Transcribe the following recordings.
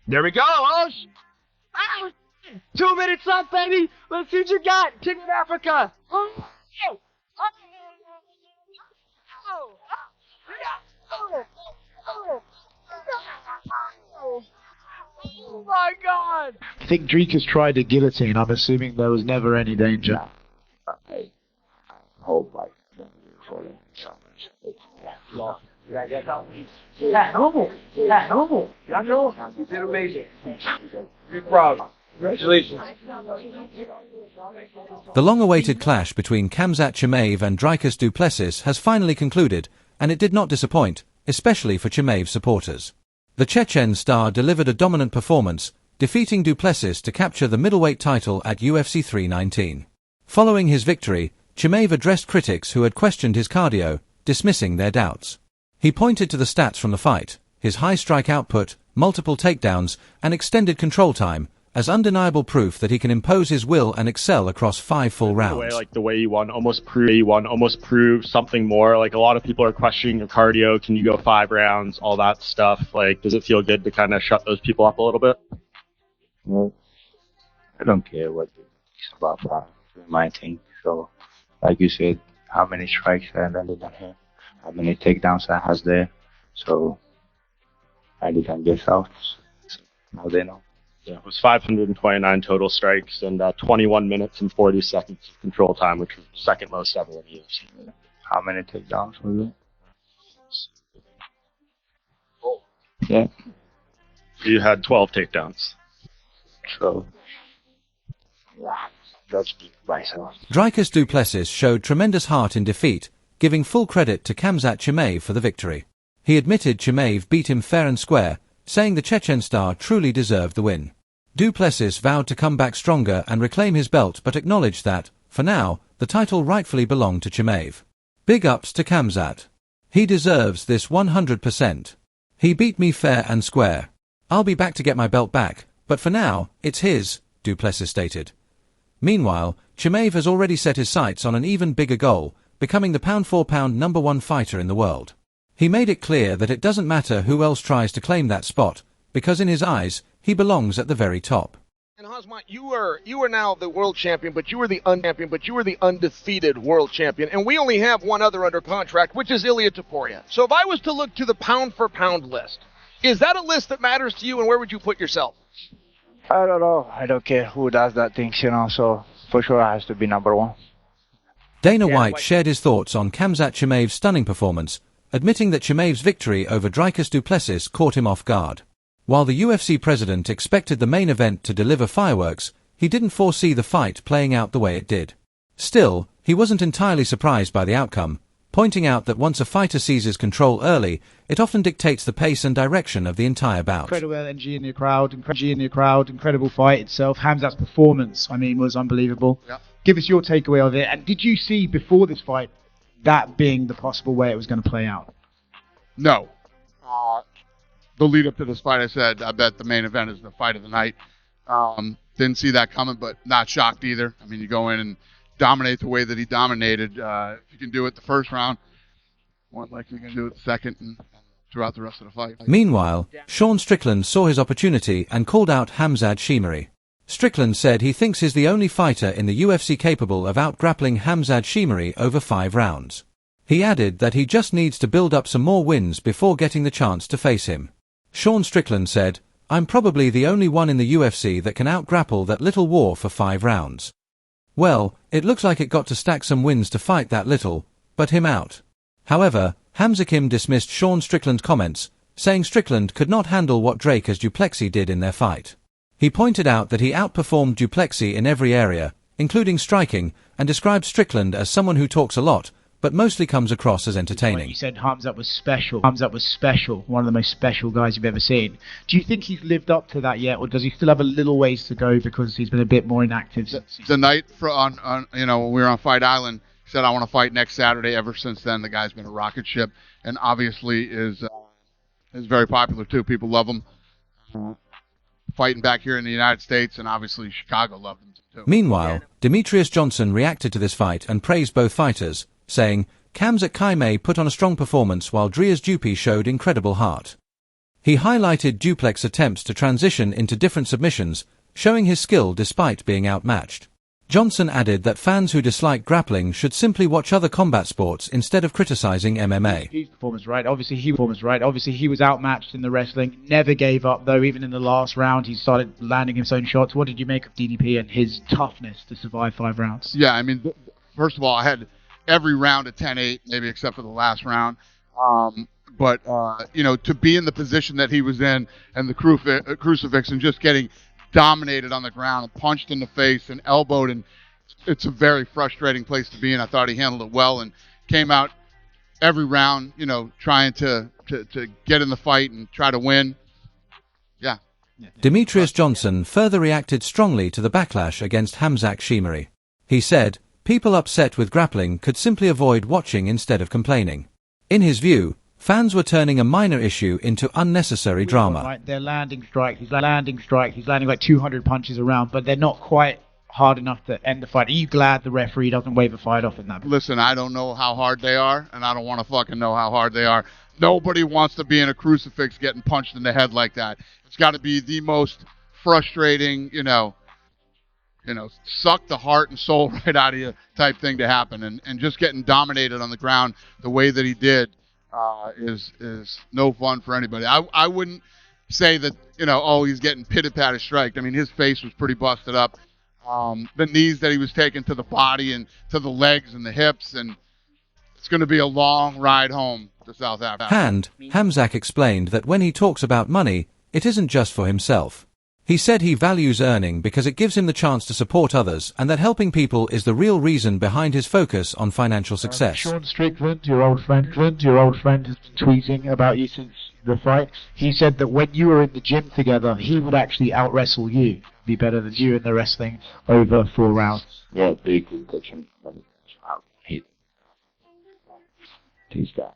There we go. Oh, 2 minutes left, baby. Let's see what you got. King of Africa. Oh my God! I think Dricus tried a guillotine. I'm assuming there was never any danger. You did amazing. Be proud. Congratulations. The long-awaited clash between Hamzat Chimaev and Dricus Du Plessis has finally concluded, and it did not disappoint, especially for Chimaev's supporters. The Chechen star delivered a dominant performance, defeating Du Plessis to capture the middleweight title at UFC 319. Following his victory, Chimaev addressed critics who had questioned his cardio, dismissing their doubts. He pointed to the stats from the fight, his high strike output, multiple takedowns, and extended control time, as undeniable proof that he can impose his will and excel across 5 full rounds. The way he won almost proved something more. Like, a lot of people are questioning your cardio. Can you go 5 rounds? All that stuff. Like, does it feel good to kind of shut those people up a little bit? Well, I don't care what it's about. My thing. So, like you said, how many strikes I landed on him, how many takedowns I has there. So, I didn't get out. So now they know. Yeah, it was 529 total strikes and 21 minutes and 40 seconds of control time, which was second most ever in the UFC. How many takedowns was it? Yeah. You had 12 takedowns. So, yeah, that's speak myself. Dricus Du Plessis showed tremendous heart in defeat, giving full credit to Hamzat Chimaev for the victory. He admitted Chimaev beat him fair and square, saying the Chechen star truly deserved the win. Du Plessis vowed to come back stronger and reclaim his belt, but acknowledged that, for now, the title rightfully belonged to Chimaev. Big ups to Hamzat. He deserves this 100%. He beat me fair and square. I'll be back to get my belt back, but for now, it's his, Du Plessis stated. Meanwhile, Chimaev has already set his sights on an even bigger goal, becoming the pound-for-pound #1 fighter in the world. He made it clear that it doesn't matter who else tries to claim that spot, because in his eyes, he belongs at the very top. And Hamzat, you are now the world champion, but you were the undefeated world champion, and we only have one other under contract, which is Ilia Topuria. So if I was to look to the pound-for-pound list, is that a list that matters to you, and where would you put yourself? I don't know. I don't care who does that thing, so for sure it has to be #1. Dana White shared his thoughts on Hamzat Chimaev's stunning performance, admitting that Chimaev's victory over Dricus Du Plessis caught him off guard. While the UFC president expected the main event to deliver fireworks, he didn't foresee the fight playing out the way it did. Still, he wasn't entirely surprised by the outcome, pointing out that once a fighter seizes control early, it often dictates the pace and direction of the entire bout. Incredible energy in the crowd, incredible fight itself. Hamzat's performance, was unbelievable. Yep. Give us your takeaway of it. And did you see before this fight that being the possible way it was going to play out? No. The lead up to this fight, I said, I bet the main event is the fight of the night. Didn't see that coming, but not shocked either. You go in and dominate the way that he dominated. If you can do it the first round, more likely you can do it the second and throughout the rest of the fight. Meanwhile, Sean Strickland saw his opportunity and called out Hamzat Chimaev. Strickland said he thinks he's the only fighter in the UFC capable of outgrappling Hamzat Chimaev over 5 rounds. He added that he just needs to build up some more wins before getting the chance to face him. Sean Strickland said, "I'm probably the only one in the UFC that can outgrapple that little war for 5 rounds. Well, it looks like it got to stack some wins to fight that little, but him out." However, Hamzat dismissed Sean Strickland's comments, saying Strickland could not handle what Dricus Du Plessis did in their fight. He pointed out that he outperformed Du Plessis in every area, including striking, and described Strickland as someone who talks a lot, but mostly comes across as entertaining. You said Hamzat was special. Hamzat was special, one of the most special guys you've ever seen. Do you think he's lived up to that yet, or does he still have a little ways to go because he's been a bit more inactive? The night when we were on Fight Island, he said, "I want to fight next Saturday." Ever since then, the guy's been a rocket ship, and obviously is very popular too. People love him. Fighting back here in the United States, and obviously Chicago loved him too. Meanwhile, Demetrius Johnson reacted to this fight and praised both fighters, saying, "Hamzat Chimaev put on a strong performance while Dricus Du Plessis showed incredible heart. He highlighted Du Plessis' attempts to transition into different submissions, showing his skill despite being outmatched. Johnson added that fans who dislike grappling should simply watch other combat sports instead of criticizing MMA. His performance, right? Obviously, he was outmatched in the wrestling. Never gave up, though. Even in the last round, he started landing his own shots. What did you make of DDP and his toughness to survive 5 rounds? Yeah, I mean, first of all, I had every round at 10-8, maybe except for the last round. But to be in the position that he was in and the crucifix and just getting dominated on the ground and punched in the face and elbowed, and it's a very frustrating place to be in. I thought he handled it well and came out every round, trying to get in the fight and try to win. Yeah. Demetrius Johnson further reacted strongly to the backlash against Hamzat Chimaev. He said, people upset with grappling could simply avoid watching instead of complaining. In his view, fans were turning a minor issue into unnecessary drama. Right, they're landing strikes. He's landing like 200 punches around, but they're not quite hard enough to end the fight. Are you glad the referee doesn't wave a fight off in that? Listen, I don't know how hard they are, and I don't want to fucking know how hard they are. Nobody wants to be in a crucifix getting punched in the head like that. It's got to be the most frustrating, suck the heart and soul right out of you type thing to happen. And just getting dominated on the ground the way that he did is no fun for anybody. I wouldn't say that, he's getting pitted-patted striked. I mean, his face was pretty busted up. The knees that he was taking to the body and to the legs and the hips, and it's going to be a long ride home to South Africa. Hamzat explained that when he talks about money, it isn't just for himself. He said he values earning because it gives him the chance to support others, and that helping people is the real reason behind his focus on financial success. Sean Strickland, your old friend, has been tweeting about you since the fight. He said that when you were in the gym together, he would actually out-wrestle you, be better than you in the wrestling over 4 rounds. Yeah, big coaching. He's got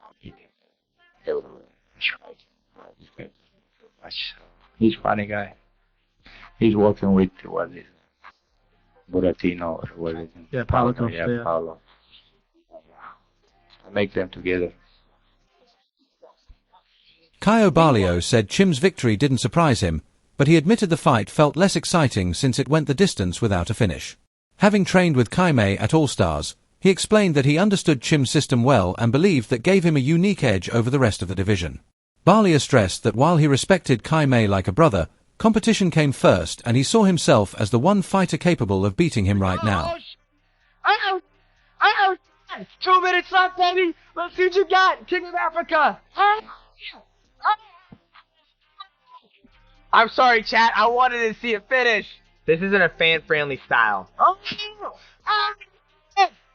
he's a funny guy. He's working with Buratino or what is it? Yeah, Paulo. Paulo. I make them together. Caio Barlio said Chim's victory didn't surprise him, but he admitted the fight felt less exciting since it went the distance without a finish. Having trained with Chimaev at All Stars, he explained that he understood Chim's system well and believed that gave him a unique edge over the rest of the division. Barlio stressed that while he respected Chimaev like a brother, competition came first, and he saw himself as the one fighter capable of beating him right now. 2 minutes left, baby. Let's see what you got. King of Africa. I'm sorry, chat. I wanted to see it finish. This isn't a fan-friendly style.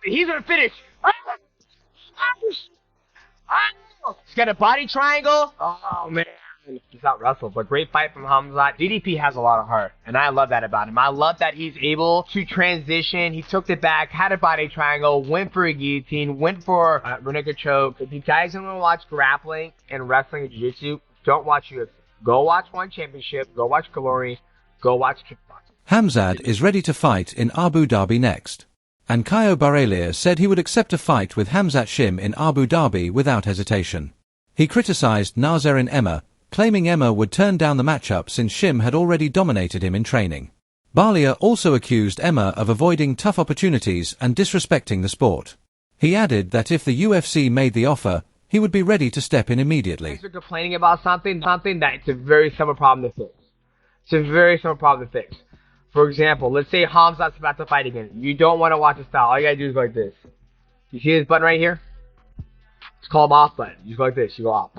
He's gonna finish. He's got a body triangle. Oh, man. He's out wrestled, but great fight from Hamzat. DDP has a lot of heart, and I love that about him. I love that he's able to transition. He took it back, had a body triangle, went for a guillotine, went for a Renica choke. If you guys don't want to watch grappling and wrestling and jiu-jitsu, don't watch UFC. Go watch One Championship, go watch Glory, go watch Kickboxing. Hamzat is ready to fight in Abu Dhabi next. And Caio Barlio said he would accept a fight with Hamzat Chimaev in Abu Dhabi without hesitation. He criticized Nazarin Emma, claiming Emma would turn down the matchup since Chimaev had already dominated him in training. Barlio also accused Emma of avoiding tough opportunities and disrespecting the sport. He added that if the UFC made the offer, he would be ready to step in immediately. If you're complaining about something that it's a very simple problem to fix. It's a very simple problem to fix. For example, let's say Hamzat's about to fight again. You don't want to watch his style. All you gotta do is go like this. You see this button right here? It's called off button. You go like this. You go off.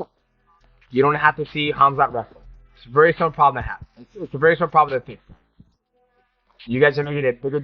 You don't have to see Hamzat wrestle. It's a very simple problem to have. It's a very simple problem to fix. You guys are making it bigger.